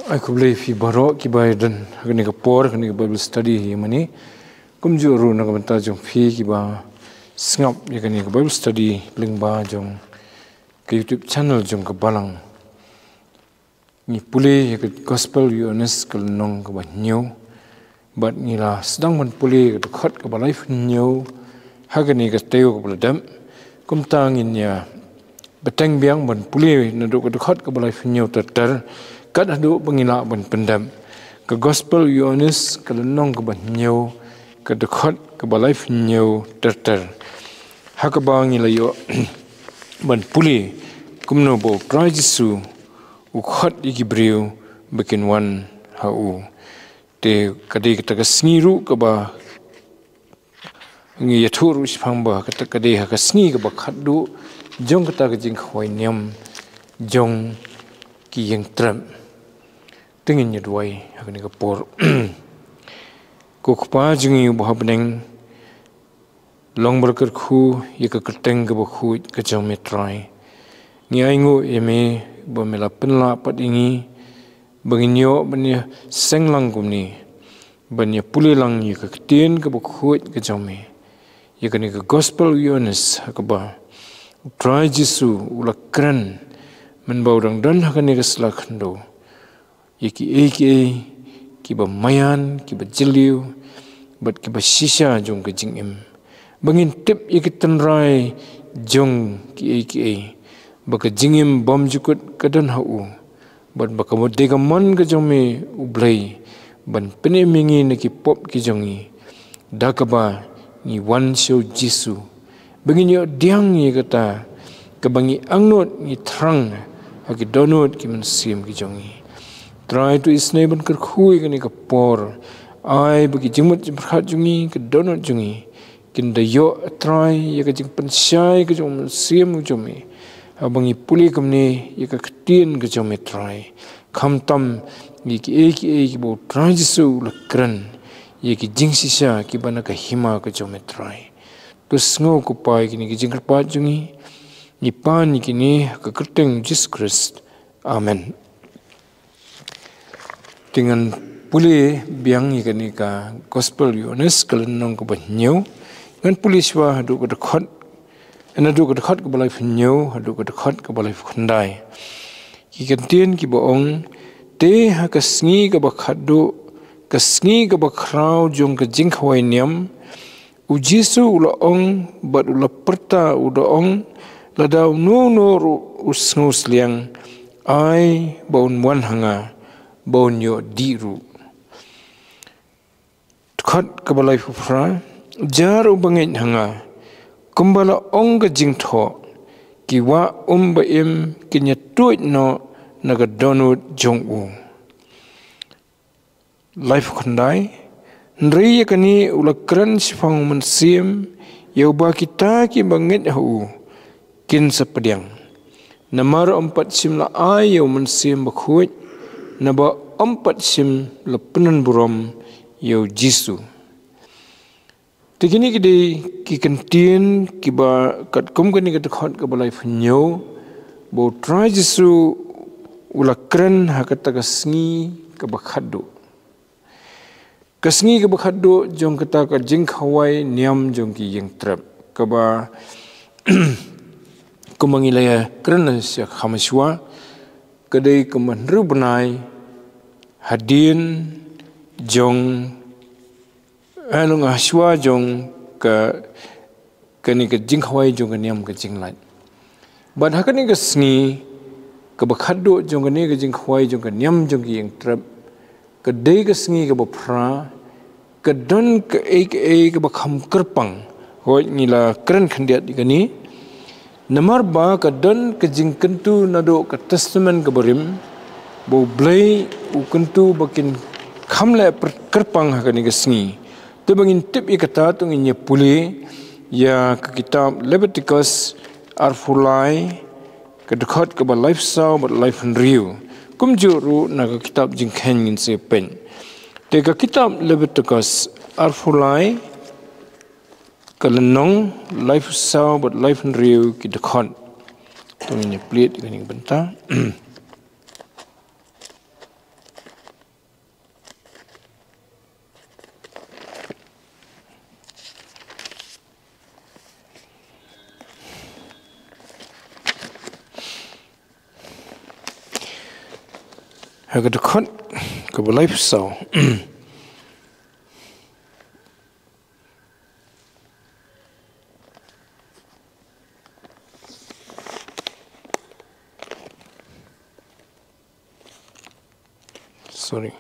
Aku beli fi barok ki bai dan kini ke por kini ke Bible study yang mana kumju ru nak benta jong fi ki ba singap ya kini ke Bible study ling ba jong ke YouTube channel jong ke balang ni pulih ya ke gospel honest ke nong ke ba new bat ni lah sedang men pulih ke dekat ke ba life new ha kini ke teu ke beladam kum tangin ya beteng biang men pulih naduk ke dekat ke ba life new ter kat adu pengilak ben pendam ke gospel Yohanes ke lenong ke banyo ke dekat ke balai finyo ter ha ke bang ilayo ben puli kumno bo Jesu u khat igibriu bikin wan hau te kadi kita ke sniru ke ba ngi yaturu sipang ba kata kadi ha ke sni ke ba khadu jong kata ke jing khoi nyam jong ki yang tram tingin nya duai akani ka por ko khpa jingi bo habneng long berker khu ye ka kerteng ke bo khu ka jong metrai ngi aingu eme bo mela penla pat ingi banginyo banya senglang kumni banya pulilang ye ka tien ke bo khu ka jong me ye kani ka gospel Yohanes ka ba try Jesu ulakran men baudang dan hakani ka slakhndo Yaki ki ba mayan, ki ba jeliu, bat ki ba shisha jong ke jingim. Bangin tip yaki tenrai jong ki ba ke jingim bom jukut kadan hau. Bat ba kamodega man ke jong me ublay. Ban pene mingi na ki pop ki jongi. Da ka ba ni wan show Jesu. Bangin yo diang ye kata kabangi angnot ni terang haki donut ki mensim ki jongi. Try to isnei ban kerkhui kani ke por. Ai bagi jemut berhat jungi ke donut jungi. Kinda yo try ya ke jeng pensyai ke jong siam jomi. Abangi puli kamne ya ke ketien ke jomi try. Kam tam ya ki bo try Jesu lekran. Ya ki jeng sisa ki bana ke hima ke jomi try. Terus ngau kupai kini ke jeng kerpat jungi. Nipan kini ke kerteng Jesus Christ. Amen. Dengan pulih biang ikan ika gospel Yohanes kelenong ke banyo dengan pulih swa hadu ke dekat ke balai banyo hadu ke dekat ke balai khandai ikan tien ki boong te ha kasngi ke bakhadu kasngi ke bakrau jong ke jingkhwai niam u Jesu ulaong bat ula perta udaong ladau no usngus liang ai baun wan hanga bonyo diru dekat ke balai fufra jaru bangit hanga kumbala ong ke jingtho kiwa baim kinya tuit no naga donut jongu life khandai nri yakani ulakran sifang mensim yauba kita ki bangit hu kin sepediang namar 4 simla ai yau mensim bakhuit naba 4 sim lepenan buram yau Jesu. Tegini kide ki kentien ki ba kat kum kani ke dekat ke balai fanyo bo try Jesu ulakran hakata kasngi ke bakhadu. Kasngi ke bakhadu jong kata ka jingkhawai niam jong ki yang trap ke ba kumangilaya kerana sia khamaswa kadai kemenru benai hadin jong anu ngaswa jong kani ke jingkhwai jong niam ke jinglai ban hakani ke sngi ke bakhadu jong kani ke jingkhwai jong ke niam jong ki yang trap kadai ke sngi ke bapra ke don ke ke bakham kerpang hoi ngila keren khandiat dikani Namar ba kadon ke jingkentu nado ke testament ke berim bo blay u kentu bakin kamle kerpang hakani kesngi tu bangin tip ikata tu nginya puli ya ke kitab Leviticus arfulai ke dekat ke lifestyle but life and real kumjuru na ke kitab jingkhen ngin se pen te ke kitab Leviticus arfulai ke lenong lifestyle but life and real ki dekat tu nginya plate kan benta Haga dekat ke lifestyle. Sorry.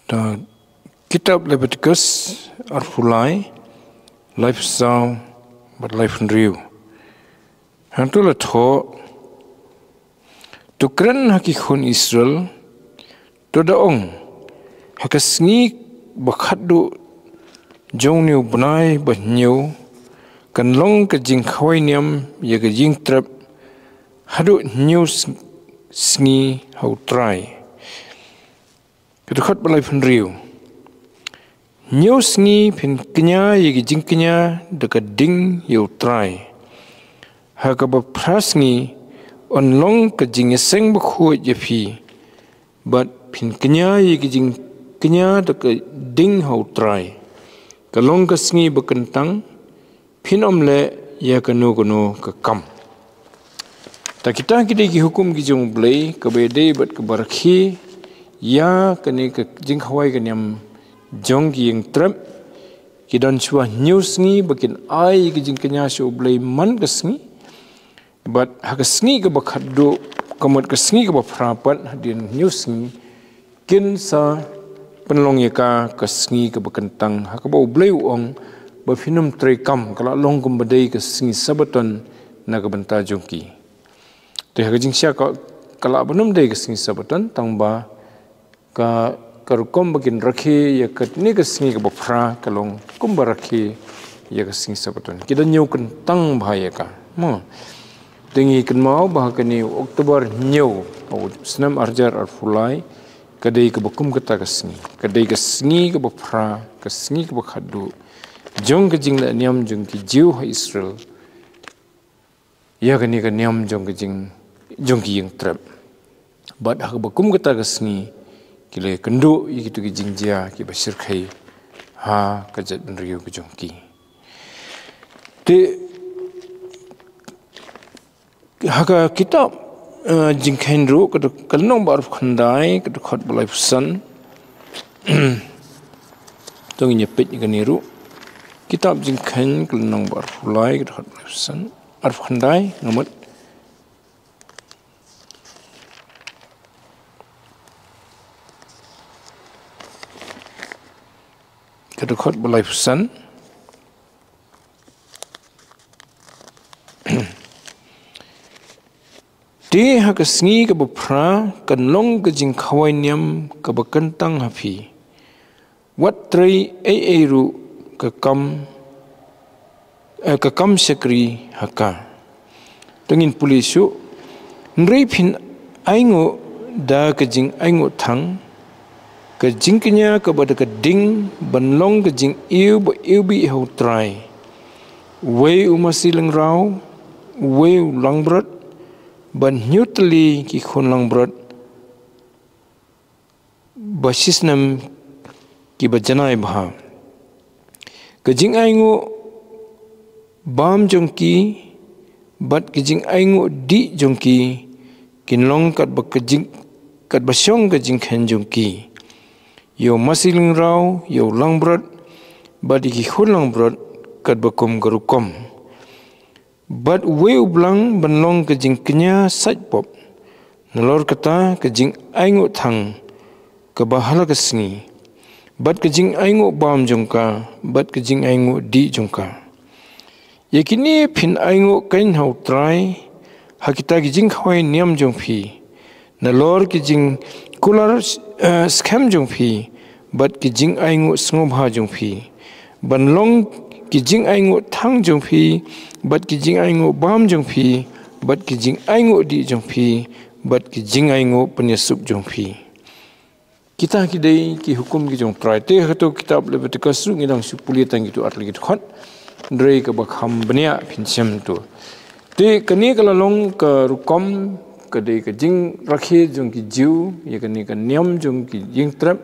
Dan kitab Leviticus arfulai lifestyle but life and real. Hantu la tho tu kren hakikun Israel tu daong hakasngi bakhadu jong niu bunai banyu kan long ke jing khawai niam ya ke jing trap hadu niu sngi hau try Kedekhat balai penriu. Nyau sengi pen kenya ye jing kenya dekat ding yau try. Haka berprasngi on long ke jing seng berkuat je pi. But pen kenya ye jing kenya dekat ding hau try. Kalong ke sengi berkentang pin omle ya keno ke kam. Tak kita ki hukum ki jong blai ke bede bat ke barakhi ya kene ke jing khawai ke nyam jong ki yang trap ki dan chua news ni bakin ai ki jing kenya sho blai man ke sngi but ha ke sngi ke bakhaddo kamot ke sngi ke bafrapat din news ni kin sa penlong ye ka ke sngi ke bakentang ha ke bau blai ong ba finum tre kam kala long kum badai ke sngi sabaton na ke benta jong ki te ha ke jing sha ka kala benum dai ke sngi sabaton tangba ka karukom bakin rakhi ya katni ka singi ka bafra kalong kum barakhi ya ka singi sabaton kita nyau kentang bahaya ka mo tingi kan mau bah kani Oktober nyau au senam arjar arfulai kadai ka bakum kata ka singi ka bafra ka singi ka bakhadu jong ka jing la niam jong ki jiu ha Israel ya kani ka niam jong ka jong ki yang trap bad ha bakum kata ka singi kile kendo ikitu ki jingjia ki basir khai ha kajat benriu ke jongki te haka kitab jingkhendro ke kalnong bar khandai ke khot balai pusan tong nyepit ke niru kitab jingkhen kalnong bar fulai ke khot balai pusan ar khandai ngamut kedekhat balai pusan di hak sengi ke bapra kan long ke jing khawai niam ke bakentang hafi wat trei ru ke kam sekri haka tengin pulisu nrei phin aingo da ke jing aingo thang ke jingknya kepada ke ding benlong ke jing iu bi hau try wei umasi lengrau wei langbrot ban nyutli ki khon langbrot basisnam ki bajanai bha ke jing aingu bam jongki bat ke jing aingu di jongki kinlong kat ba ke jing kat basyong ke jing khen jongki yo masiling rau yo langbrot badi ki khun langbrot kat bakum garukom bad we ublang banlong ke jing kenya saj pop nalor kata ke jing aingo thang ke bahala ke sni bad ke jing aingo bam jongka bad ke jing aingo di jongka yakini phin aingo kain hau try hakita ki jing khoi niam jong phi nalor ki jing kular scam jong phi bat ki jing aingo sngob ha jong phi banlong ki jing aingo thang jong phi bat ki jing aingo bam jong phi bat ki jing aingo di jong phi bat ki jing aingo penyusup jong phi kita ki dei ki hukum ki jong try te hato kitab le bet kasu ngidang supuli tang gitu atli gitu khot ndrei ka bakham bania phinsem tu te kani kala long ka rukom ka dei ka jing rakhe jong ki jiu ye kani ka niam jong ki jing trap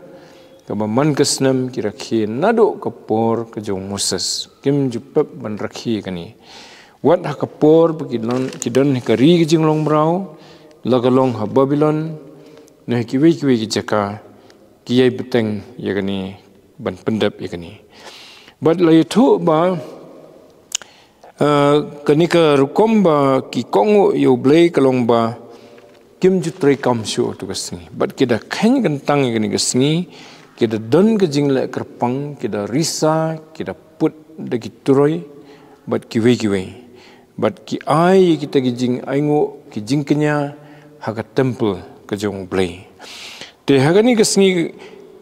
ka man kasnam ki rakhe nado ka por ka jong Moses kim jupap ban rakhe kani wat ha ka por ki don ka ri ki jing long brau la ka long ha Babylon ne ki we ki jaka ki ye beteng ye kani ban pendap ye kani bat la thu ba kanika rukom ba ki kongo yo blei kalong ba kim jutre kam shu tu kasni bat kida khen gantang ni kasni kida don ke jingle kerpang kida risa kida put de gituroi bat kiwe bat ki ai kita gijing aingo ki jingkenya haga temple ke jong blei te haga ni kasni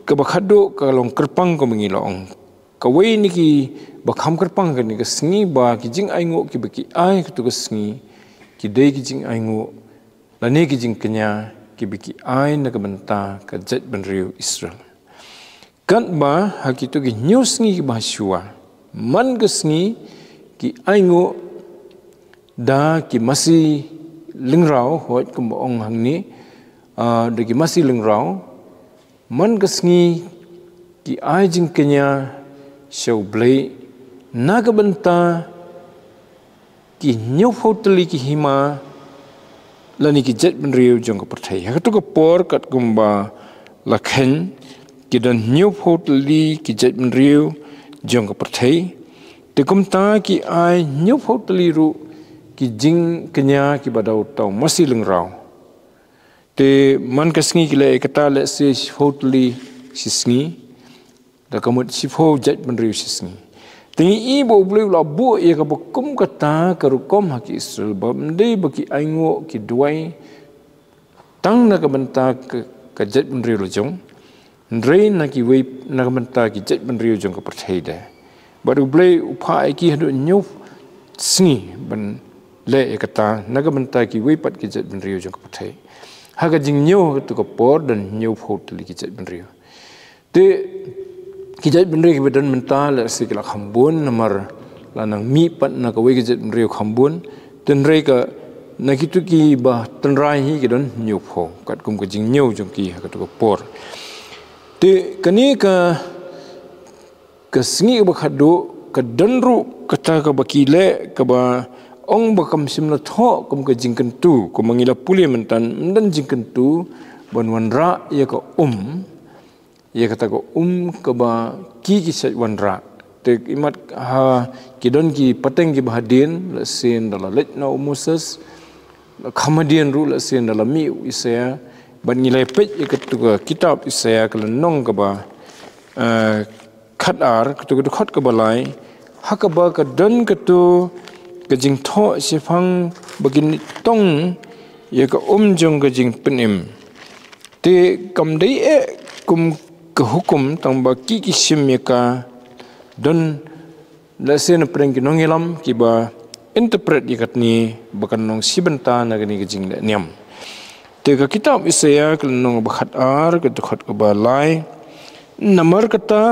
ke bakhado kalong kerpang ko mengilong kawai ni ki bakham kerpang kan ni kasni ba ki jing aingo ki baki ai tu kasni ki dei ki jing aingo lane ki jing kenya ki baki ai na ka banta ka jet benriu Israel kan ba hakitu ki news ni ki bahsua man kasni ki aingo da ki masih lingrau hot kum ong hang ni da ki masih lingrau man kasni ki ai jing kenya show blay naga banta ki nyau hoteli ki hima lani ki jet benriu jong ka perthai ha tu ka por kat kumba lakhen ki dan nyau hoteli ki jet benriu jong ka perthai te kumta ki ai nyau hoteli ru ki jing kenya ki badau tau masih lengrau te man kasngi ki le kata le se hoteli sisngi da kamut sifo jet benriu sisngi tingi ibo bleu la bu ye ka bokum kata karukom haki Israel bamdei baki aingo ki duai tang na ka banta ka jet benriu lojong ndrei na ki wei na ka banta ki jet benriu jong ka perthai da baru bleu upha ki hadu nyu sngi ban le kata na ka banta ki wei pat ki jet benriu jong ka perthai haga jing nyu tu ka por dan nyu phot li ki jet benriu te kijat benri ki bedan mental sikila khambun namar lanang mi pat na ka we kijat benri khambun tenrei ka nakitu ki ba tenrai hi kidon nyupho kat kum ka jing nyau jong ki ka to por te kani ka sngi ba khadu ka danru kata ka bakile ka ba ong ba kam simla tho kum ka jing kentu ko mangila puli mentan mendan jing kentu ban wanra ya ka ia kata ko ke ba ki set wanra te imat ha kidon ki pateng ki bahadin la sen dala let na Moses khamadian ru la sen dala mi Isaya ban ngilai pet ia kata kitab Isaya kala nong ke ba khatar kata khot ke balai hakaba ka don katu ke jing tho sifang bagin tong ia ka jong ke jing penim te kam dei kum ke hukum tang ba ki sim ka don la sen preng ki nongelam ki ba interpret ikat ni bakan nong sibenta na gani jing le niam te ka kitab Isaya ke nong ba khatar ke khot ke ba lai namar kata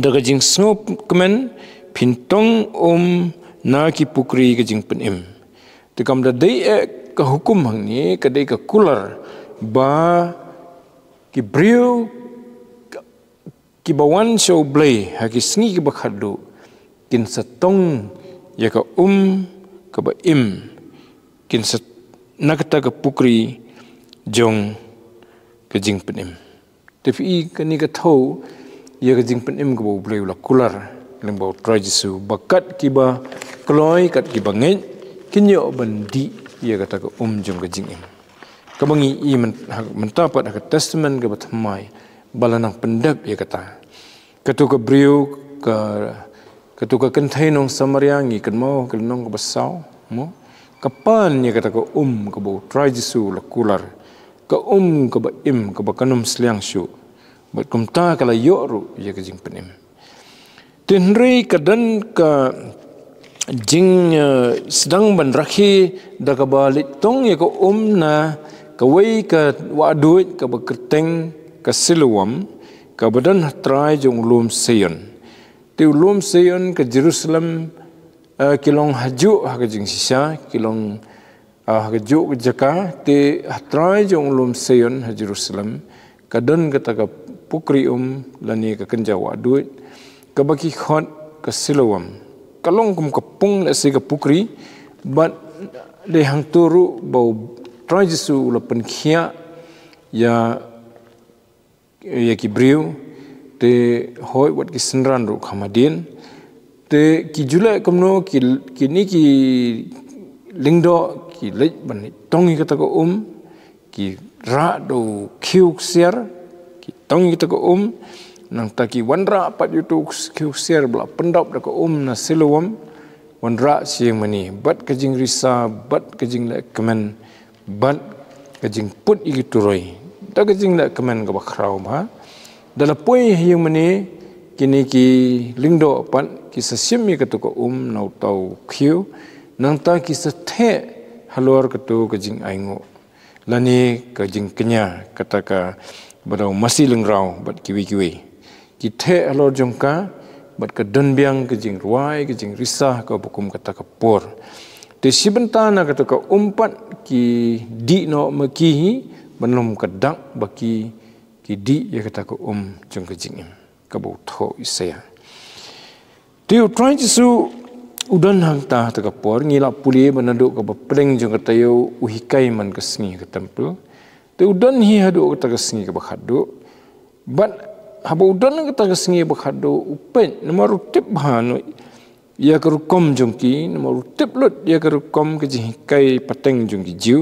daga jing snop kemen pintong na ki pukri ke jing penim te kam da dei ka hukum hang ni ka dei ka kular ba ki briu ki bawan show blay haki sngi ki bakhadu kin satong ya ka ka ba kin sat nakata ka pukri jong ke jing penim Tapi kani ka thau ia ka jing penim ka bau bleu la kular leng bau trai Jesu bakat kiba kloi kat kiba ngai kinyo bandi ia kata ka jong ka jing im. Kabangi i mentapat ka testament ka batmai balanang pendap ia kata. Katu ka breu katu ka kenthai nong samariangi kan mau kan nong ka basau mo kapan ia kata ka ka bau trai Jesu la kular ka ka ba im ka ba kanum sliang syu bat kumta kala yoru ia ka jing penim. Tinrei kadan ka jing sedang ban rakhi da ka balik tong ya ka na ka wei ka wa duit ka ba kerteng ka siluam ka badan trai jong lum Sion ti lum Sion ke Jerusalem kilong haju ha ka jing sisa kilong ha ka ju ka jaka ti trai jong lum Sion ha Jerusalem kadan kata ka pukri lani ka kenja wa duit ka baki khot ka siluam kalong kum kapung la se ka pukri but de hang turu bau trai Jesu la penkhia ya ki briu te hoi wat ki senran ru khamadin te ki jula kamno ki ni ki lingdo ki lej ban tongi kata ko ki ra do khiu siar ki tongi kata ko nang taki wanra pat yutu khiu siar bla pendap da ko na siluam wanra siang mani bat kajing risa bat kajing la kemen bat kajing put igituroi da kajing la kemen ka bakrau ba dalam poi yang mani kini ki lingdo pat ki sasyami katu ko nau tau khiu nang ta ki sathe halor katu kajing aingo lani kajing kenya kata ka badau masih lengrau bat kiwi ki the halor jongka bat ka don biang kajing ruai kajing risah ka bukum kata ka por te sibentana kata ka umpat ki di no makihi benum kedak baki ki di ya kata ko jong kajing im ka bau tho isaya tiu try Jesu udan hang ta ka por ngila puli manaduk ka bapreng jong kata yo uhikai man ka sngi ka tempel te udan hi hadu kata ka sngi ka bakhadu but haba udan kata ka sngi bakhadu upen nomor tip bhan ya ka rukom jong ki nomor tip lut ya ka rukom ka jihikai pateng jong ki jiu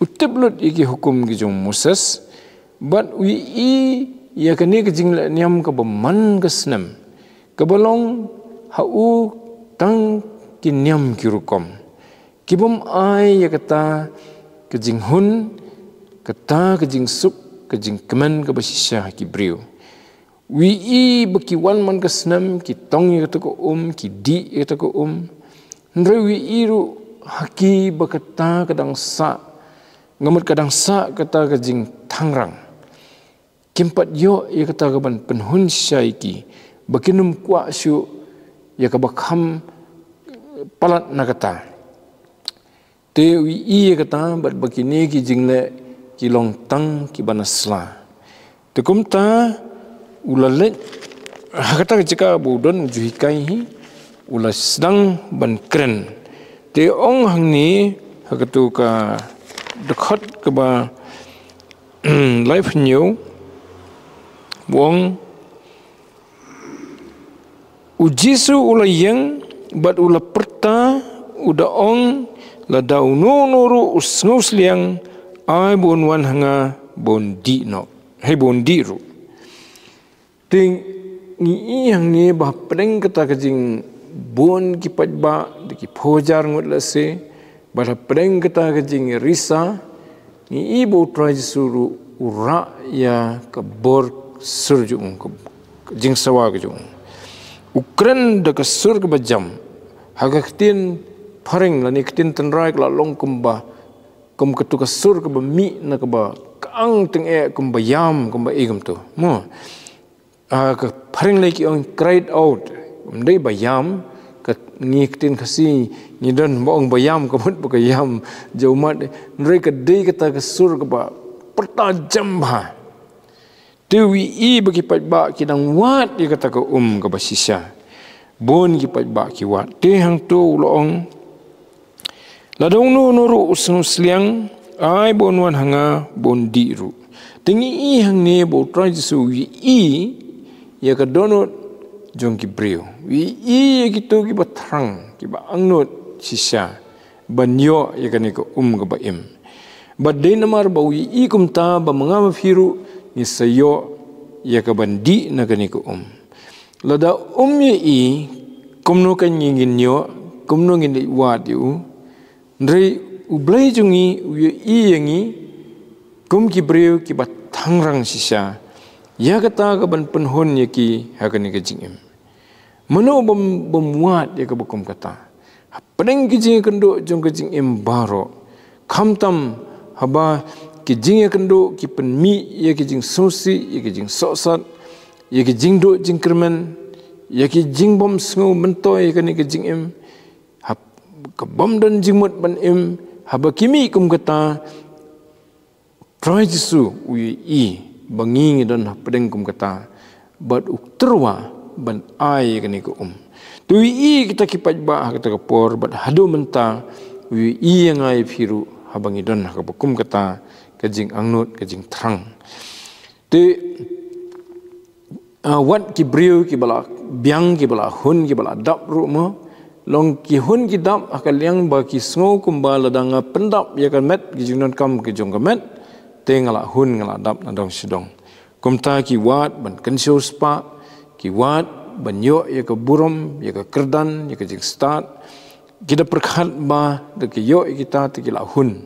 utip lut iki hukum ki jong Moses but ya kani ke jing niam ka man ka snam ka balong hau tang ki niam ki rukom ki bom ai ya kata ke jing hun kata ke jing sup ke jing kemen ka basisha ki briu baki wan man ka snam ki tong ya kata ko ki di ya kata ko ndre ru haki bakata kadang sa ngamut kadang sa kata ke jing tangrang kimpat yo ia kata kaban penhun syaiki bakinum kwa syu ya kabakam palat na kata te ia kata bat bakini ki jingle ki long tang ki banasla te kumta ulalet kata jika budon juhikai hi ulas sedang ban kren te ong hang ni hakatu ka dekat ke ba life new wong ujisu ula yang bat ula perta uda ong la daunu nuru usngus liang ai bon wan hanga bondi no hai bondi ru ting ni yang ni ba preng kata kajing bon ki patba ki phojar ngut la se ba preng kata kajing risa ni ibu trai suru ura ya kabor surjung jing sawa jung ukran de kasur ke bajam hagaktin paring lani ktin tenrai la long kumba kum ketu kasur ke mi na ke ba kang teng kumba yam kumba egam tu mo ka paring lagi on cried out ndai bayam ka ngiktin kasi ni don bong bayam kamut ba yam jaumat ndai ka dei kata kasur ke ba pertajam ba Dewi bagi patba kidang wat dia kata ke ke basisya bon ki patba ki wat te hang tu loong ladong nu nuru usnus liang ai bon wan hanga bon di ru Tingi hang ni bo try Jesu wi ya ka donot jong ki breu. Wi ya ki to ki ba thrang ki ba angnot sisya. Banyo ya ka ni ko ka ba im. Ba de namar ba wi kumta ba mangama firu ni sayo ya ka bandi na ka ni ko Lada ye kumno kan ngin yo kumno ngin wat yu. Ndrei ublai jungi wi yangi kum ki breu ki ba thangrang sisya. Ya kata ka ban penhon ya ki ha ka ni ka jingim. Mano bam ya ka bakum kata. Padang ki jing kendo jong ka jingim baro. Khamtam haba ki jing ya kendo ki penmi ya ki jing sosi ya ki jing sosat ya ki jing do jing kermen ya ki jing bom sngo mentoy ya ka ni ka jingim. Ka bom dan jingmut ban im haba kimi kum kata Troy Jesu ui bangi dan pedeng kum kata bad ukterwa ban ai ka ni ko tu kita kipat ba kata kapor bad hadu menta ui yang ai phiru habangi don ka kum kata kajing angnut kajing thrang te wat ki breu ki bala biang ki bala hun ki bala dap ru mo long ki hun ki dap akal yang ba ki sngo kumba ladanga pendap ya kan met ki jingnon kam ki jong kamet te ngala hun ngala dap na dong sidong kumta ki wat ban kensio spa ki wat ban yo ya ka burom ya ka kerdan ya ka jing start kita perkhat ba de ki yo kita te ki la hun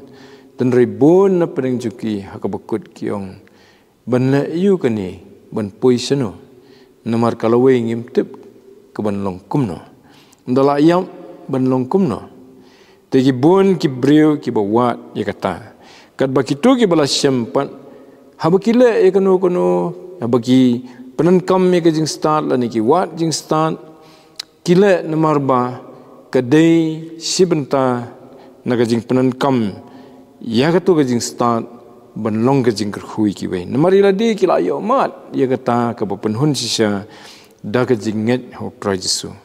dan ribon na pedeng juki hakabakut kiong ban la yu ka ni ban poisano namar kalawe ngim tip ke ban long kumno ndala yam ban long kumno te ki bon ki breu ki bawat ya kata kat bakitu ki bala sempat habakile ya kono habaki penan kam ya jing start la ni ki wat jing start kile namar ba kadai sibenta naga jing penan kam ya katu ka jing start ban long ka jing kerhui ki we namari la di ki la yo mat ya kata ka bapen hun sisa da ka jing nget ho try Jesu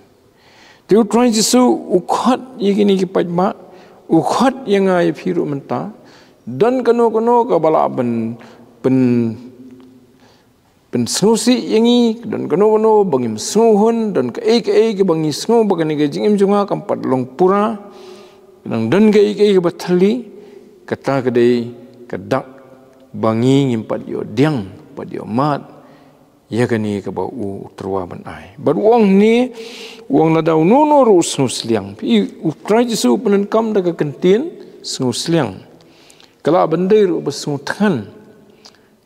tu try Jesu ukhat ye kini ki pajma ukhat yang ai phiru menta dan kano ka bala ben snusi yangi dan kano bangim snuhun dan ka ki bangi snu bagani ka jing im junga kampat long pura dan ka bathali kata kadai kadak bangi ngimpat yo diang pat yo mat ya kani ka ba terwa ban ai bar wong ni wong la dau no ru snus liang pi try Jesu penen kam da ka kentin snus liang kala bandai ru besutkan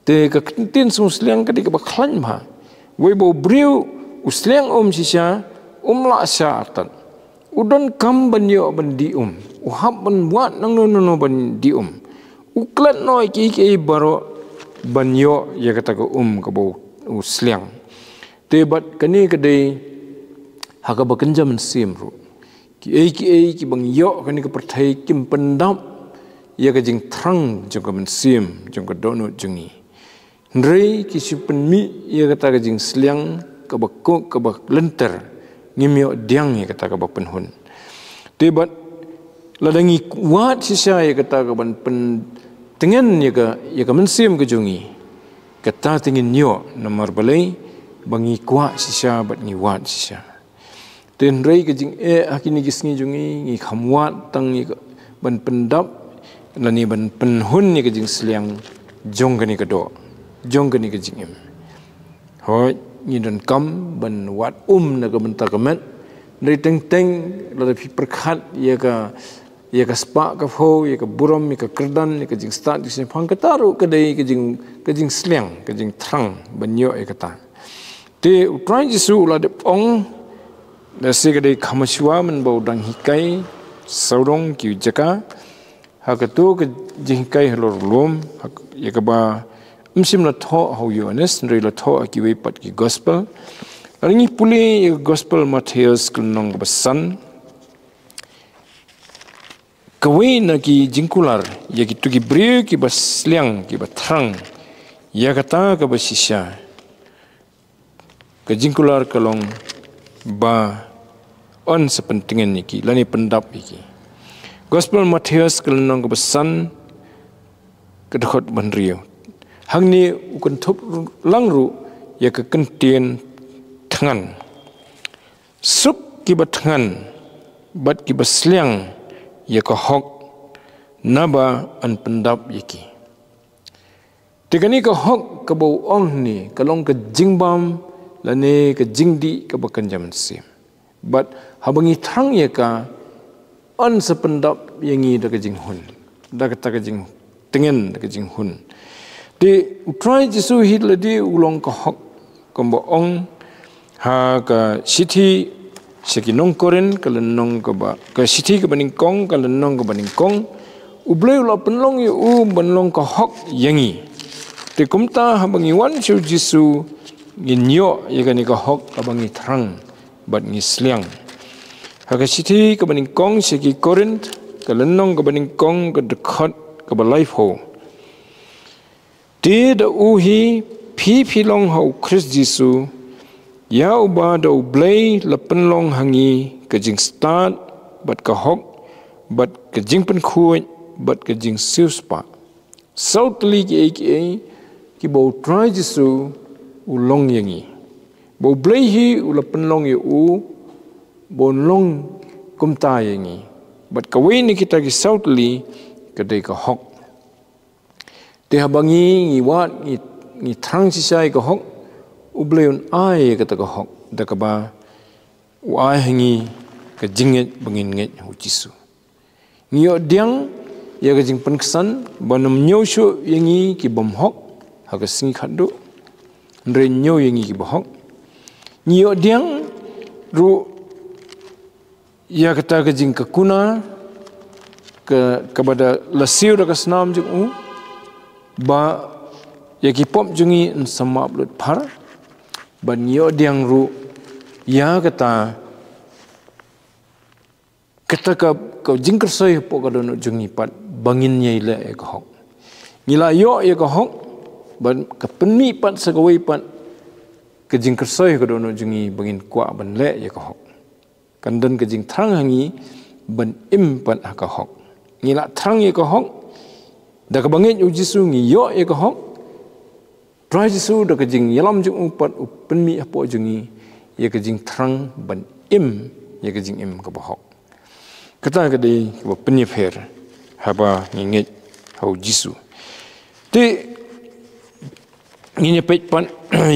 te ka kentin snus liang ka di ka ba khlan ma we bo briu usliang sisya la sya atan udon kam ban yo ban di uhab ban buat nang no ban di uklat noi ki baro ban yo ya kata ko ka bo usliang te bat kani kadai haka bakenja men simru ki bang yo kani ka perthai kim pendam ya ka jing thrang jong ka men sim jong ka dono jungi ndrei ki sipen mi ya kata ka jing sliang ka bakko ka bak lenter ngimyo diang ya kata ka bapen hun te bat ladangi wat sisa ya kata ka ban pen tengen ya ka men sim ka jungi kata tingin nyo namar balai bangi kwa sisa bat ngi wat sisa ten rei ke jing akini gisngi jungi ngi khamwat tang ni ban pendap lani ban penhun ni ke jing sliang jong kani ke do jong kani ke jing im hoi ni dan kam ban wat na ka bentar kamet rei teng la pi perkhat ya ka spa ka fo ya ka buram ya ka kerdan ya ka jing start di sini phang ka taru ka dei ka jing sliang ka jing thrang banyo ya kata te try Jesu la de ong da se ka dei khamashwa men bau dang hikai saurong ki jaka ha ka to ka jing kai halor lom ya ka ba msim la tho how you honest rei la tho ki we pat ki gospel ringi puli gospel Matthews kunong basan kawin na ki jingkular ya ki tuki brio ki basliang ki batrang ya kata ka basisya ka jingkular kalong ba on sepentingan niki lani pendap iki gospel Matthews kalong ka basan kedekot banrio hang ni ukun thup langru ya ka kentien tangan sup ki batangan bat ki basliang ya ka hok naba an pendap yaki tekani ka hok ka bau ong ni kalong ka jingbam lane ka jingdi ka bakan jaman sim but habangi thang ya ka an sependap yangi da ka jinghun da ka jing tengen da ka jinghun de utrai jisu hit di ulong ka hok kombo ong ha ka sithi sekinong koren kalenong ka ba ka sithi ka baning kong kalenong ka baning kong ublei ula penlong yu benlong ka hok yangi te kumta habangi wan shu jisu ginyo ya ka ni ka hok abangi thrang bat ngi sliang ha ka sithi ka baning kong seki koren kalenong ka baning kong ka dekhot ka ba life ho de da uhi pi long ho Christ Jisu ya uba da ublei la penlong hangi ka jing start bat ka hok bat ka jing pen khuai bat ka jing siuspa sautli ki bo try Jisu ulong yangi bo blei hi ula penlong yu bo long kumta yangi bat ka we ni kita ki sautli ka dei ka hok te habangi ngi wat ngi thang sisai ka hok ubleun ai ka ta ka hok da ka ba ai hangi ka jinget bangin nget hu Jisu ngio diang ya ka jing penkesan banam nyoshu yangi ki bom hok ha ka sing khadu ndre nyo yangi ki bo hok ngio diang ru ya kata ka jing ka kuna ke kepada lasiu da ka snam jung ba yaki pop jungi sama upload par ban yo diang ru ya kata ka jingker soi po ka dono jungi pat bangin nyai le ka hok ngila yo ya ka hok ban ka penmi pat sagawai pat ka jingker soi ka dono jungi bangin kwa ban le ya ka hok kandan ka jing thrang hangi ban im pat ka hok ngila thrang ya ka hok da ka bangin u Jisu ngi yo ya ka hok try Jisu da ka jing yalam jung upat upen mi apo jungi ya ka jing thrang ban im ya ka jing im ka bahok kata ka dei ka penye pher haba nginget hau Jisu te ngi pet pan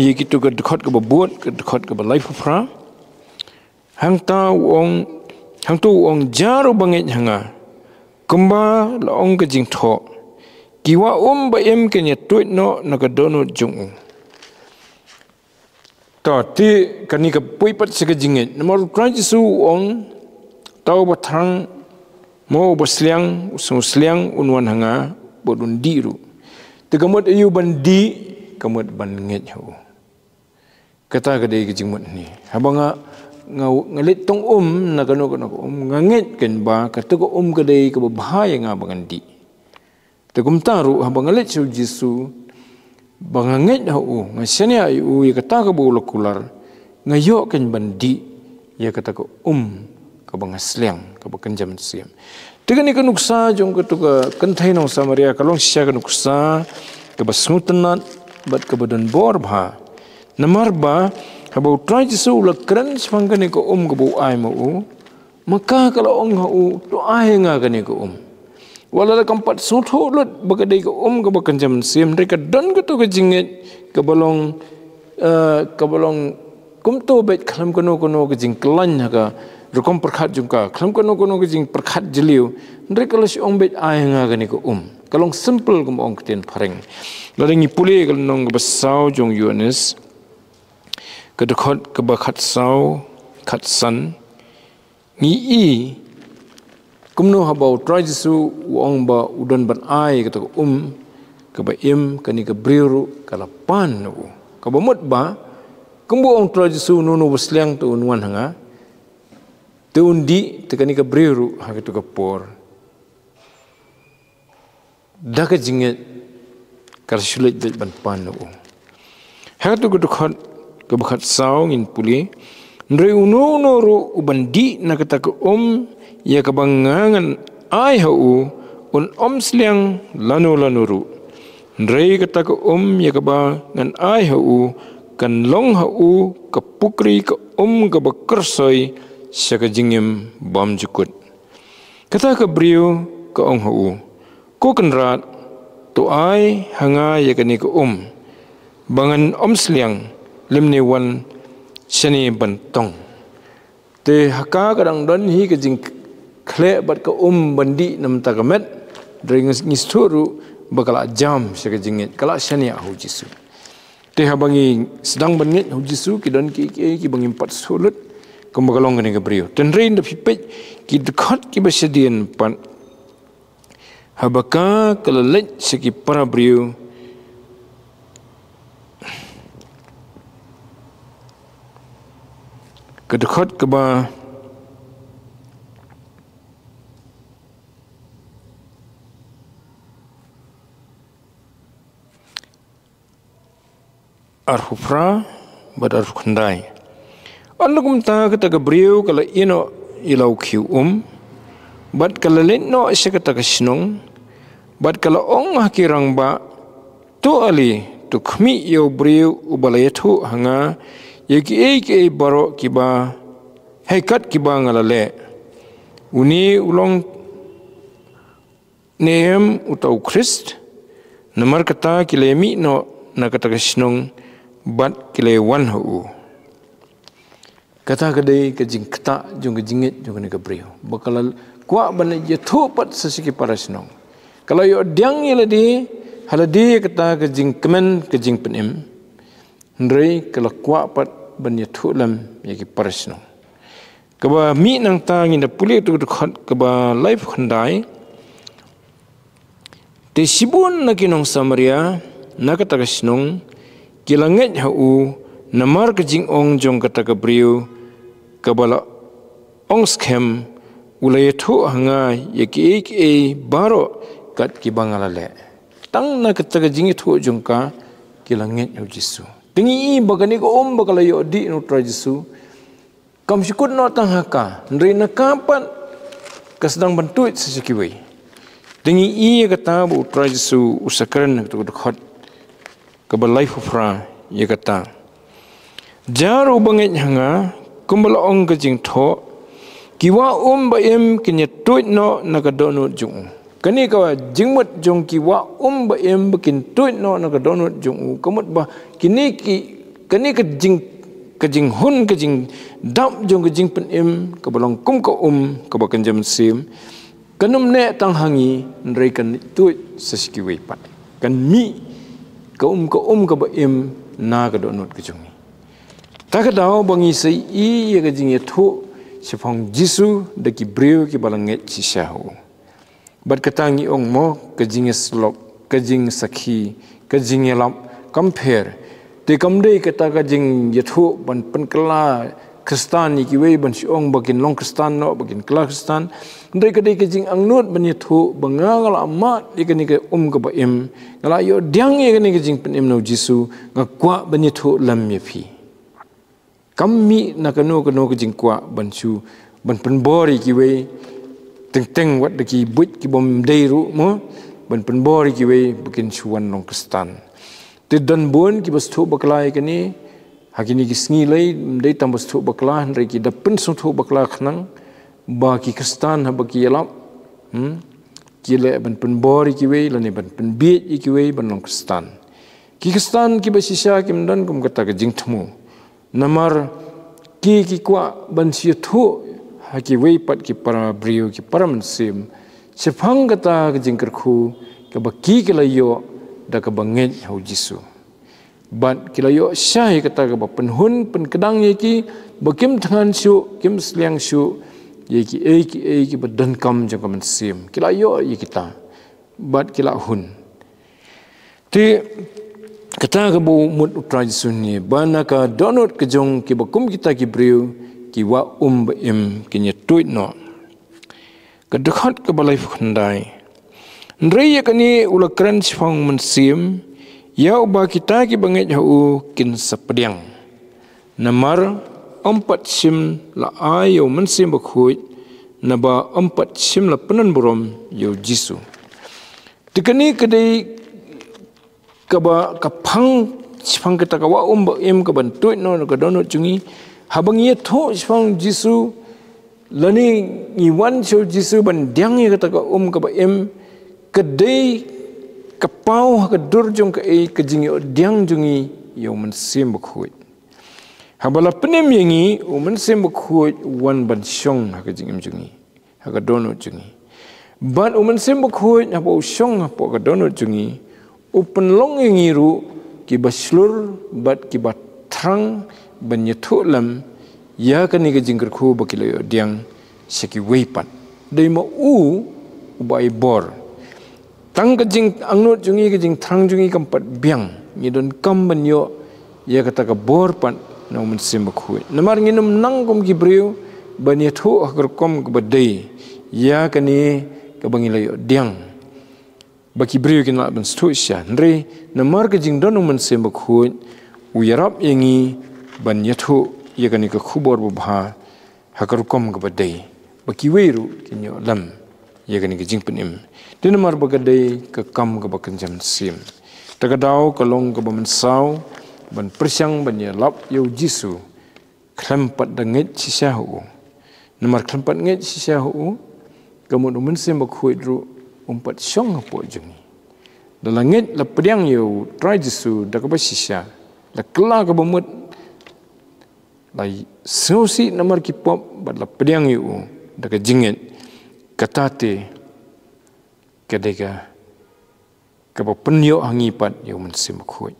ye kitu ka dekhot ka buat ka dekhot ka life fra hang ta wong hang tu wong jaru banget hanga kemba la ong ka jing tho kiwa ba em ke nya tuit no na ka dono jung ta ti kani ka pui pat se ka jinget nomor try Jisu ong tau ba thang mo ba sliang unwan hanga bodun diru te kamot ayu bandi kamot ban nget ho kata ka dei ka jingmot ni habanga ngalit tong na kano nganget ken ba ka to ka dei ka bahaya nga bangandi tegum taru habang ngalit su Jisu banganget ho ngasene ayu ya kata ka bulo kular ngayo ken bandi ya kata ka ka bangasliang ka bakanjam siam tegani ka nuksa jong ka to ka kanthai nong samaria kalong sya ka nuksa ka basngutanat bat ka badan bor bha namar ba habau try Jisu la kran spangane ka ka bu ai mo maka kalau ong ho to ai nga ka ni ka wala kampat sotho lut bagadai ka ka bakan jam sim mereka don ka to ka jinget ka balong kumto bet khalam kono ka jing klan ka rukom perkhat jungka khalam kono ka jing perkhat jeliu mereka las ong bet ai nga ka ni ka kalong simple kum ong kten phareng laringi pule kalong ka basau jong Yohanes ka dekhot ka bakhat sau khat san ngi kumno habau try Jisu wong ba udon ban ai kata ka ba im kani ka briru kala pan no ka ba mot ba kumbo ong try Jisu no wasliang to unwan hanga te undi te kani ka briru ha ka por da ka jinget kar shulet bet ban pan no ha to ka khot ka bakhat saw ngin puli ndre uno no ro ubandi na kata ka ya kabangangan ai hau un sliang lanu ru Ndrei kata ke ya ke ba ngan ai hau kan long hau ke pukri ke ke bekersoi syaka jingim bam jukut. Kata ke brio ke ong hau ko kan rat tu ai hanga ya ke ni ke bangan seliang limni wan shani bantong. Te haka kadang don hi ke jing kle bat ke bandi nam tagamet dari ngisturu bakal jam syaka jingit kala shani hu jisu. Te habangi sedang bangit hu jisu ki don ki bangi pat sulut kumbagalong ni ke brio. Tenrein da pipet ki dekat ki basedian pan habaka kalalet seki para brio kedekat ke ba arhufra bad arhukandai anugum ta kata ke brio kala ino ilau kiu bad kala leno syakata ke sinong bad kala ong hakirang ba tu ali tu khmi yo brio ubalayatu hanga yeki baro kiba hekat kiba ngalale uni ulong nehem utau Christ namar kata kilemi no na kata kesinong bat kile wan hu kata kedai kejing kata jong kejingit jong ne kebriu bakal kuat ban je thupat sesiki para sinong kalau yo diang yeladi haladi kata kejing kemen kejing penim ndrei kalau kuat pat ban je thulam yaki para sinong kaba mi nang ta ngin da puli tu khat kaba life khandai te sibun na kinong Samaria na kata kesinong kilanget hau namar kejing ong jong kata kebriu kabala ong skem ulayatu hanga yeki baro kat kibangalale tang na kata kejing itu jong ka kilanget hau Jisu tingi bagani ko bakala yo di no tra Jisu kam sikut no tang haka ndri na kapan kasedang bantuit sesikiwei tingi kata bu tra Jisu usakaran tu dekat kebalai fufra ya kata jaru banget hanga kumbala ong kejing tho kiwa baem kinya tuit no nakadonut jung kani kawa jingmut jong kiwa baem bikin tuit no nakadonut jung kamut ba kini kejing hun kejing dam jong kejing penem kebalong kum ka kebakan jam sim kanum ne tang hangi ndrei kan tuit sesikiwei pat kan mi ka baim na ka donut ke jungi ta ka daw bangi sei ya ka jing thu sifang Jisu de ki breu ki balanget si shahu bat katangi ong mo ka jing slop ka jing sakhi ka jing lam compare te kamdei kata ka jing thu ban kala Kristan ni ki wei ban si ong bakin long Kristan no bakin kala Kristan ndai ka dei ka jing angnut ban thu bangal amat ikani ka ka baim ngala yo diang ikani ka jing penim no Jisu ngakwa ban thu lam ye phi kammi nakano ka jing kwa ban su ban penbori ki wei teng wat de ki buit ki bom dei ru mo ban penbori ki wei bakin suan long Kristan te dan bon ki bas thu baklai kani hakini ki sngi lai dei tambas thu bakla ndrei ki dapen so thu bakla khnang ba ki Kristan ha baki yalap ki le ban penbori ki wei lani ban penbiet ki wei ban long Kristan ki Kristan ki basisha ki mdan kum kata ka jing thmu namar ki kwa ban si thu ha ki wei pat ki para brio ki para mansim sefang kata ka jing kerkhu ka baki ki layo da ka banget hau Jisu bat kilayo syai kata ke penhun penkedang yeki bakim tangan syu kim sliang syu yeki ki badan kam jang kam sim kilayo ye kita bat kila hun ti kata ke bu mut utra Jisu ni bana ka donut ke jong ki bakum kita ki breu ki wa baim kinya tuit no kedekat ke balai khandai ndrei yakani ulakran sifang mensim ya ubah kita ki banget hau kin sapediang namar 4 sim la ayo mensim bakhuit naba 4 sim la penan borom yo Jisu tikani kedai kaba kapang sifang kita kawa ba em ka ban tu no ka dono chungi habang ye tho sifang jisu lani ni wan so jisu ban dyang ye kata ka ka ba em kedai kapau ka dur jong ka e ka jingi dyang jungi yo man sim ba khoi habala penem yengi man sim ba khoi wan ban shong ha ka jingim jungi ha ka dono jungi ban man sim ba khoi ha ba shong ha ka dono jungi upen long yengi ru ki baslur bat ki batrang banyethu lam ya kani ke jingker khu bakilo diang seki weipat dei ma bai bor tang ke jing angnut jungi ke jing thrang jungi kampat biang ni don kam banyo ya kata ka bor pat no mun sim khu namar nginum nangkom ki breu banyethu akar kom ke badai ya kani ke bangilo diang baki breu kina ban stusya nre namar ke jing don mun sim khu uyarap yengi banyethu ya kani ka khubor bha hakar kom ga badai baki weiru kinyo lam ya kani ka jingpen im din mar bagadai ka kam ga bakan jam sim tagadau kalong ka baman saw ban persyang ban ya lap yo jisu klempat danget sisya hu namar klempat nget sisya hu kamun mun sim bakhuidru umpat syong po jungi dalangit la pediang yo try jisu dakaba sisya la kla ka bamut lai sosi namar ki pop bat la pediang yu daga jingit katate kadega ka ba penyo hangipat yu man sim khoi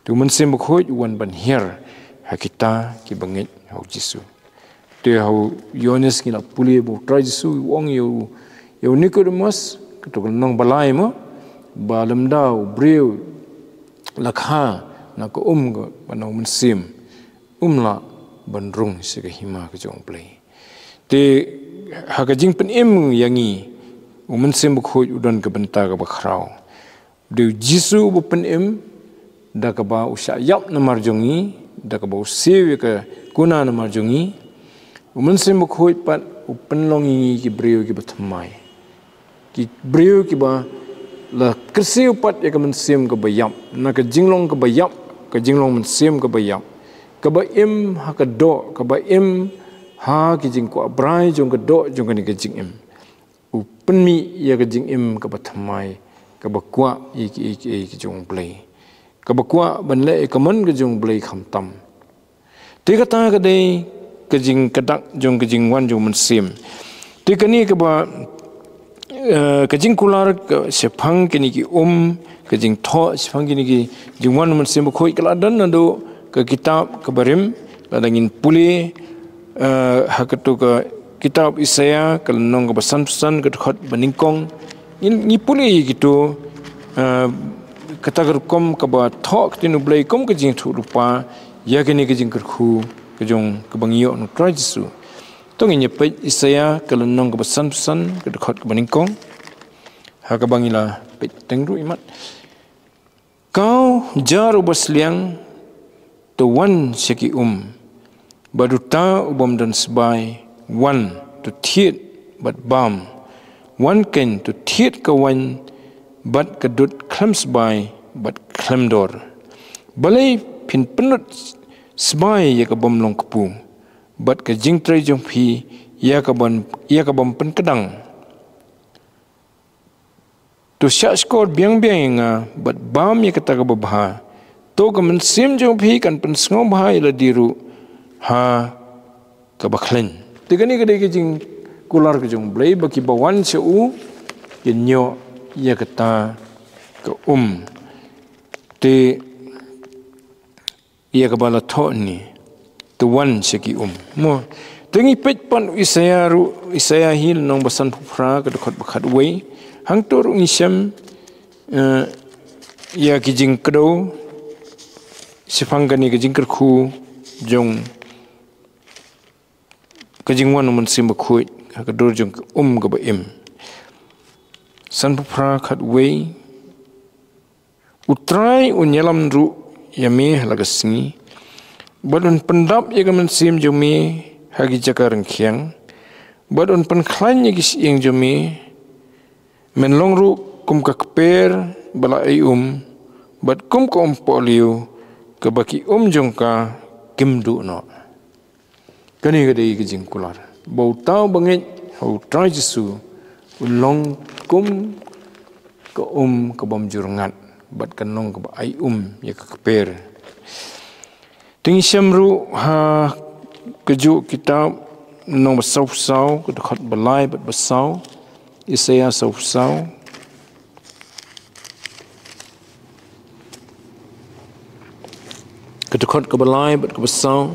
tu man sim khoi wan ban hier hakita ki bangit hau jisu te hau yones ki la puli bo try jisu wong yu Nicodemus to nong balai mo balam dau breu lakha na ko go banau man sim la bandrung sega hima ke jong play te haga jing pen em yangi man sim khoi udon ke benta ka bakhrau de jisu bu pen em da ka ba usha yap na marjongi da ka ba usewe ka kuna na marjongi man sim khoi pat upen longi ki breu ki batmai ki breu ki ba la kersi upat ya ka man sim ka bayap na ka jinglong ka bayap ka jinglong man sim ka bayap ka ba im ha ka do ka ba im ha ki jing ko abrai jong ka do jong ka ni ka jing im upen mi ya ka jing im ka ba thamai ka ba kwa ki jong play ka ba kwa ban le ka man ka jong play kham tam te ka ta ka dei ka jing ka dak jong ka jing wan jong man sim te ka ni ka ba ka jing kular ka sepang ki ni ki ka jing tho sepang ki ni ki jing wan man sim khoi ka dan na do ke kitab kebarim ladangin puli hakatu ke kitab Isaya kalnong ke pesan-pesan ke khot baningkong ni puli gitu kata gerkom ke ba thok tinu blai kom ke jing thu rupa ya ke ni ke jing kerkhu ke jong ke bangio no trajisu tong ni pe Isaya kalnong ke pesan-pesan ke khot ke baningkong ha ke bangila pe tengru imat kau jaru basliang to one seki baduta ubam dan sebai one to thiet but bam one ken to thiet ka one but kadut klams by but klamdor balai pin penut sebai ya ka bam long kapu but ka jing trai jong phi ya ka bam pen kedang to sha skor biang nga but bam ya kata ka babha to ka man sim jong phi kan pen sngo bhai la diru ha ka bakhlen te gani ka de ke jing kular ke jong blai baki bawan se u yenyo ya kata ka te ya ka bala tho ni to wan se ki mo tengi pet pan Isaya hil nong basan phra ka khot bakhat wei hang tor ngisam ya ki jing kdo sifangani ke jing kerkhu jong ke jing wan man sim khoi ka dor jong ga ba im san phra khat wei utrai unyalam ru yame halagasni badun pendap ya man sim jome hagi jakarang khiang badun pen khlan ya gis ing jome men long ru kum ka kper bala ai bat kum ko poliu ke baki jongka kim du no kani ga dei ke jingkular bau tau bangit hau trai Jesu long kum ke ke bom jurngat bat kanong ke ai ya ke keper ting syamru ha keju kitab nong besau ke dekat belai bat besau Isaiah sau kedekat ke belai bat ke besau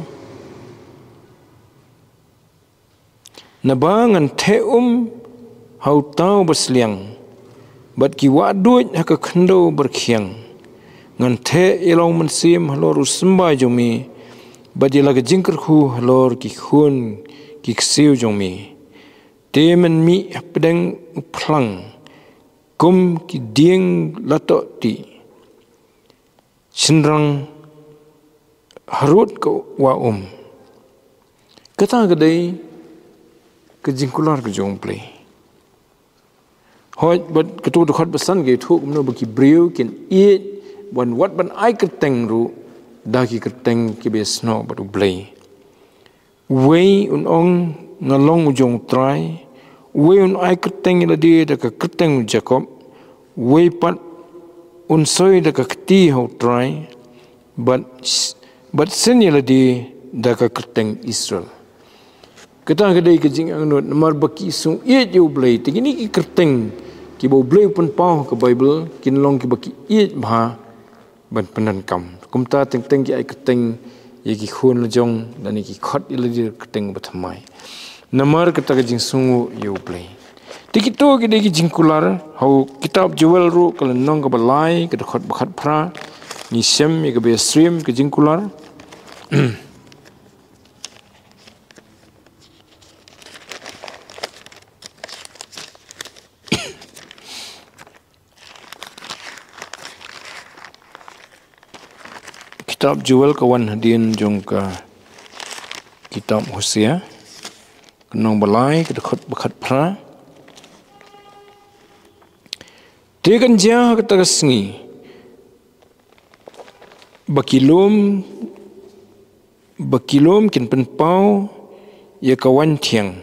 nabangan te hau tau berseliang bat ki waduit haka kendo berkiang ngan te ilau mensim halor sembah jomi bat ilaga jingkerku halor ki khun ki ksiu jomi te men mi pedang plang kum ki dieng lato ti sinrang harut ko wa kata gadai ke jingkular ke jong play hoi bat ketu dekat besan ge thu kumno baki briu kin eat wan wat ban ai kerteng ru dagi kerteng ki besno batu play wei ong ngalong ujong try wei ai kerteng ila dia da ka kerteng Jacob wei pat soi da ka kti ho try but sen ila dia da ka kerteng Israel kita kedai kejing angnut nomor baki sung iet you blay tingini ki kerteng ki bo blay pun pau ke Bible kin long ki baki iet bha ban penan kam kumta teng ki ai kerteng ye ki khun lejong dan ki khot ila di kerteng bathamai nomor kita kejing sungu you blay tikito kedai ki jingkular hau kitab jual ru kalau nong ke balai ke dekat bakat pra ni sem ye ke be stream ke jingkular kitab jual kawan hadian jong ka kitab Hosea kenong balai ke dekat bakat pra tegan jah kata kesengi bakilom kin penpau ya kawan tiang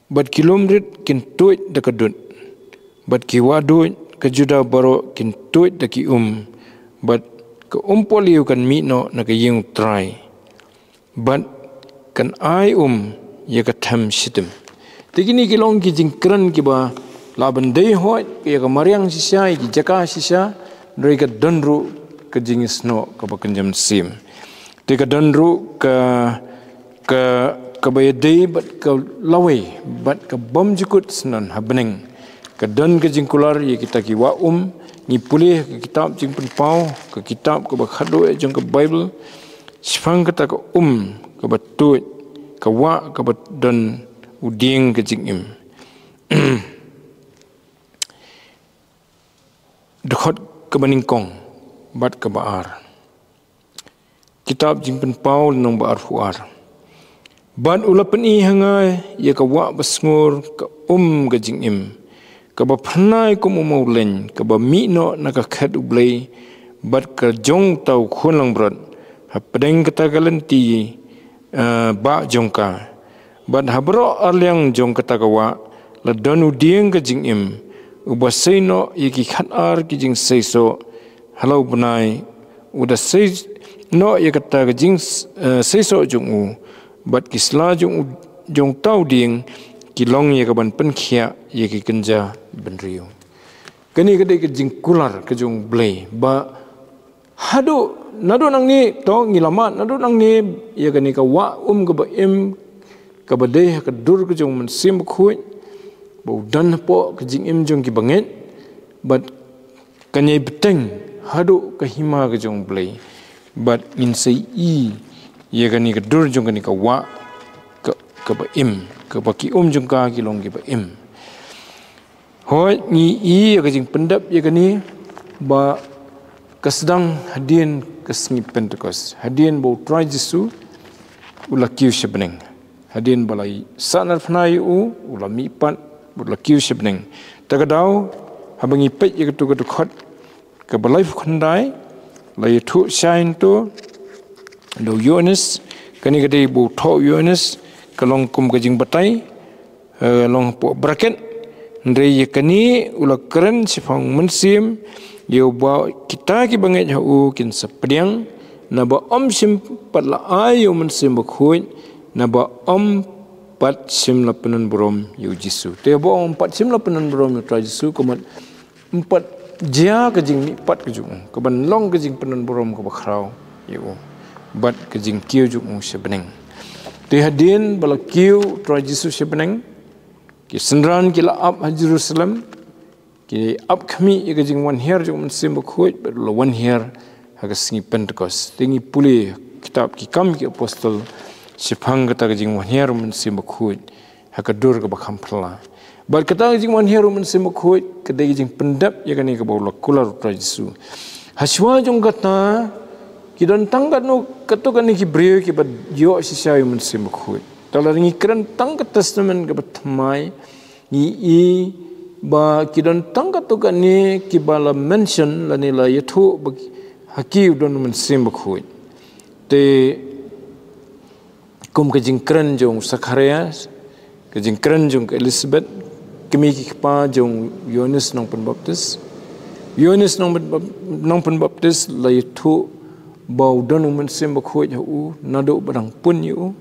bat kilom rit kin tuit dekadut bat kiwadut kejuda baro kin tuit daki bat ke poliu kan mino na ke yung try but kan ai ya ka tham sitem tigini kilong ki jingkran ki ba laban dei hoi ya ka mariang sisa ki jaka sisa doi ka donru ke jingis no ka ba kanjam sim te ka donru ka ba dei but ka lawe but ka bom jukut snan habneng ka don ke jingkular ya kita ki wa ni pulih ke kitab jing penpau ke kitab ke bakhado jong ke Bible sifang kata ke ke batut ke wa ke dan uding ke jing dekat ke baningkong bat ke baar kitab jing penpau nong baar fuar ban ulapen i hangai ya ke wa besngur ke ke jing kaba pernai ko maulen kaba mino naka khat ublay bat ka jong tau khunlang brot hapdeng kata galanti ba jongka bat habro arliang jong kata kawa la donu dieng ka jingim ubaseino yiki khat ar ki jing seiso halau bunai uda sei no yakata ka jing seiso jong bat kisla jong tau dieng kilong ye kaban penkhia ye ki kenja benrio kani kadai ke jingkular ke jong blay ba hadu nadu nang ni to ngilamat nadu nang ni ye kani ka wa ke ba ka badai ka dur ke jong mensim khui bo dan po ke jing jong ki banget but kanyai beteng hadu ke hima ke jong blay but in sei ye kani ka dur jong kani ka wa ke ba ke baki jengka kilong ke ba hoi ni ke jing pendap ye kani ba kesedang hadian kesengi Pentecost hadian bo try Jesu ula kiu sebeneng hadian balai sanar pnai ula mipat ula kiu sebeneng tagadau habangi pet ye ketu khot ke balai khundai lai thu shine to do Yohanes kani gede bu tho Yohanes kalong kum kajing batai long po bracket ndre yakani ula keren sifang mensim yo ba kita ki banget hu kin sapriang na ba om sim pat la ayo mensim bakhui na ba om pat sim la penan brom yo Jisu te ba om pat sim la penan brom yo tra Jisu komat empat dia kajing ni pat kajung kaban long kajing penan brom ka bakrau yo bat kajing kiu juk mu sebeneng te hadin bala kiu tra Jisu sebeneng ki senran ki la up Jerusalem ki up kami ya kajing one year juk mensim bakhui but la one year haga singi Pentecost tingi puli kitab ki kam ki apostol sipang kata kajing one year mensim bakhui haga dur ka bakham phla but kata kajing one year mensim bakhui kadai kajing pendap ya kani ka bawla kular tra Jisu haswa jong kata ki don tangkat no katokan ni ki brio ki bad yo sisai mensim bakhui talaringi keren tangkat testament ka batmai i ba ki don tangkat to kan ni ki bala mention la ni la yathu hakiu don mensim bakhui te kum kajing keren jong Sakarias kajing keren jong Elizabeth kami ki pa jong Yohanes nong Pembaptis Yohanes nong Pembaptis la yathu bau don mensim bakhui hu nado barang pun yu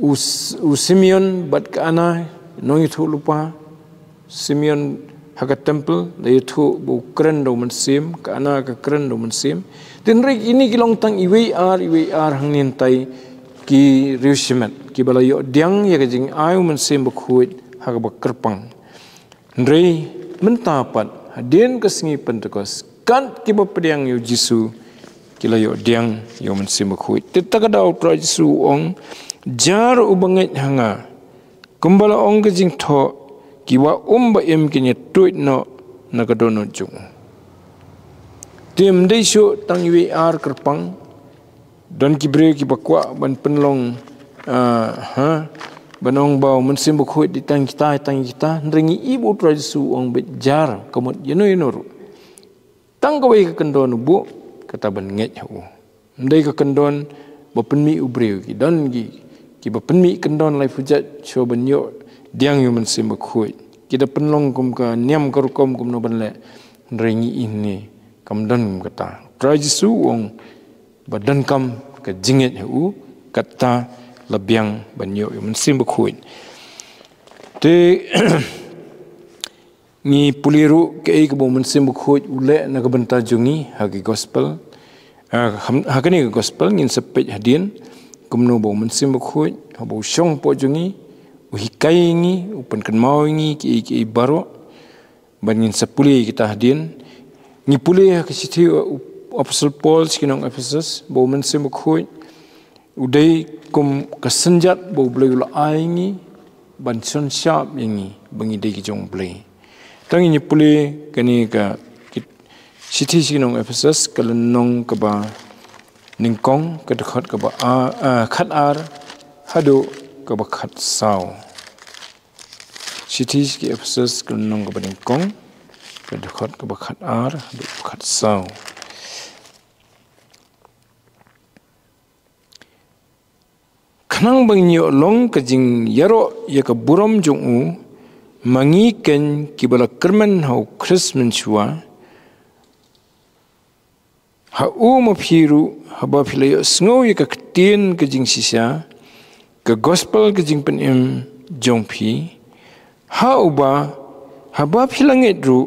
u Simeon bat ka ana nong yathu lupa Simeon haga temple la yathu bu keren do mensim ka ana ka keren do mensim tin rek ini kilong tang iwe ar hangnin tai ki riusimet ki bala yo diang ya kajing ayu mensim bakhuit haga bakerpang ndrei mentapat hadin kesingi Pentecost kan ki bapediang yo Jisu kila yo diang yo mensim bakhuit tetakadau tra Jisu ong jar ubanget hanga kumbala ong kajing tho kiwa ba em kinya tuit no nagadono jung tim dei shu tang iwe ar kerpang don kibre ki bakwa ban penlong banong bau mensim bakhui di tang kita ringi ibu tra Jisu ong bejar komot yeno tang kawai ka kendon bu kata ban nget hu ndai ka kendon bapenmi ubreu ki don ki bapenmi kendon lai fujat sho ban yo diang yu mensim bakhui kita penlong kum ka niam karukom kum no banle ringi ini kam dan kata tra Jisu ong badan kam ka jinget hu kata labiang banyo yu mensim bakhui te ni puliru ke ke bo mensim bakhui ule na ka banta jungi hagi gospel hakani gospel ngin sepet hadin kumno bo mensim bakhui bo shong po jungi uhikai ngi upan kenmau ngi ki baro banin sepuli kita hadin ni puli ke sithi Apostle Paul skinong Ephesus bo mensim bakhui udai kum kesenjat bo blei la ai ngi ban son sharp ngi bangi dei ki jong blei tangi ni puli kani ka sithi skinong Ephesus kalenong ka ba ningkong ka dekat ka ba khat ar hado ka ba khat sao sithi ki Ephesus kalenong ka ba ningkong ka dekat ka ba khat ar hado khat sao kanang bangyo long kajing yaro ya ka buram jong u mangi ken kibala kerman hau Christmas chua ha u ma phiru haba philayo sngo ya ka tien kajing sisa ka gospel kajing pen em jong phi ha uba haba philanget ru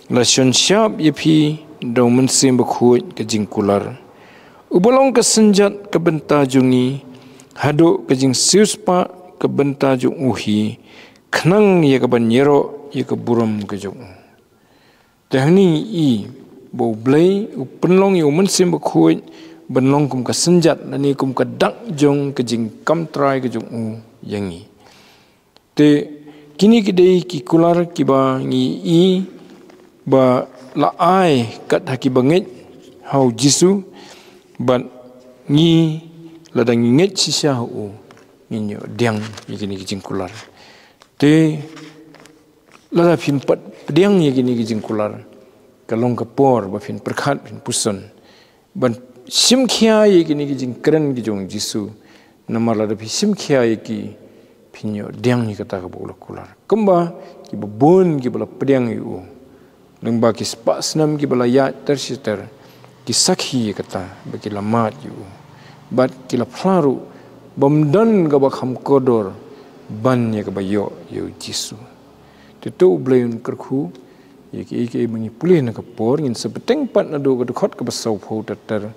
la shon sharp ya phi do mensim bakhuit kajing kular ubalong ka senjat ka benta jungi hado kajing siuspa ke benta jung uhi khnang ya ka banyero ya ka buram ka jung tehni i bo blai upenlong yu mensim bakhui benlong kum ka senjat nani kum ka dak jong kajing kam trai ka jung u yangi te kini kidei ki kular ki ba ngi i ba la ai kat haki banget hau Jisu ban ngi ladang inget sisa hu minyo diang yini kijing kular te lada pimpat diang yini kijing kular kalong kapor ba fin perkhat fin puson ban simkhia ye ki ni ki jing kren ki jong jisu namala da simkhia ye ki pinyo diang ni kata ka bola kular kemba ki bon ki bola pedang yu lengba ki spas nam ki bola ya tersiter ki sakhi kata bagi lamat yu bat ki la plaru bamdan ka ba kham kodor ban ye ka ba yo jisu tu blayon kerku iki mengi pulih na kapor ngin sebeteng pat na do ka khot ka basau phau tatar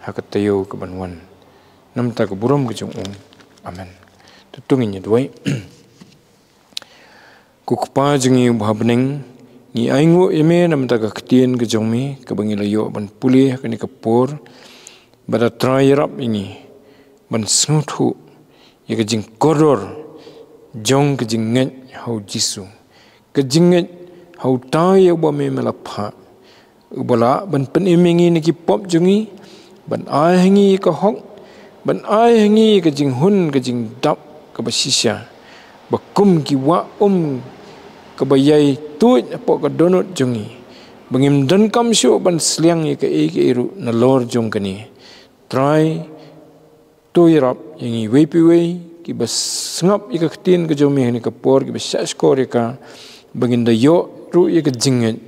hakatayo ka banwan namta ka buram ka jong amen tutungin ni doi kukpa jengi bhabneng ni aingo eme namta ka ktien ka jongmi ka bangi layo ban pulih ka ni kapor bada try rap ini ban snuthu ye ka jing koror jong ka jing nget hau jisu kejinget hau tai uba me melapha ubala ban pen imingi ni ki pop jungi ban ai hangi ka hok ban ai hangi ka jing hun ka jing dap ka basisya bakum ki wa ka bayai tuit apa ka donut jungi bangim dan kam syu ban sliang ka iru na lor jong kani try to yarap yangi wepi we ki bas ngap ika ktin ka jomi ni ka por ki bas skor ka baginda yo ru ye ke jinget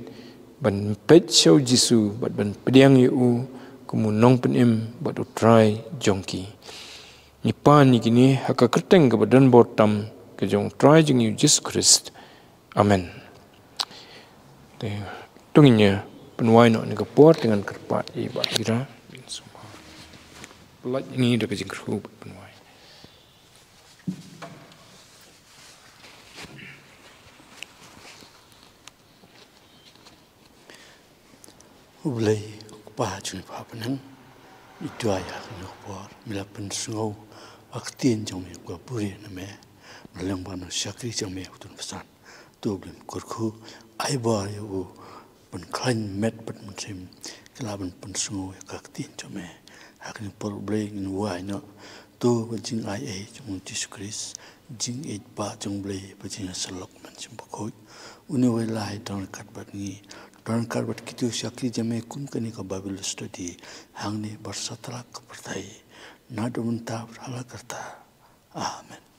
ban pet show jisu bat ban pediang yu kumu nong penim bat try jongki ni pan ni kini haka kerteng ke badan botam ke jong try jing yu Jesus Christ amen te tunginya penwai no ni ke por dengan kerpat i ba kira semua pelat ini dah ke jing kerhu penwai Ulai pa chung pa panang itwa ya no por mila pen sngau aktien jong me ko puri na me malang ba no shakri jong me utun pasan to blim korkhu ai ba yo pen khan met pat mun sim kala ban pen sngau ya aktien jong me hakni por blai in wai no to jing ai e jong Jesus Christ jing e ba jong blai ba jing salok man sim ba khoi uni wai lai don kat bat ni Don karbat kitu syakri jame kum kani ka Bible study hangni bersatrak pertai nadu mentah hala karta amen.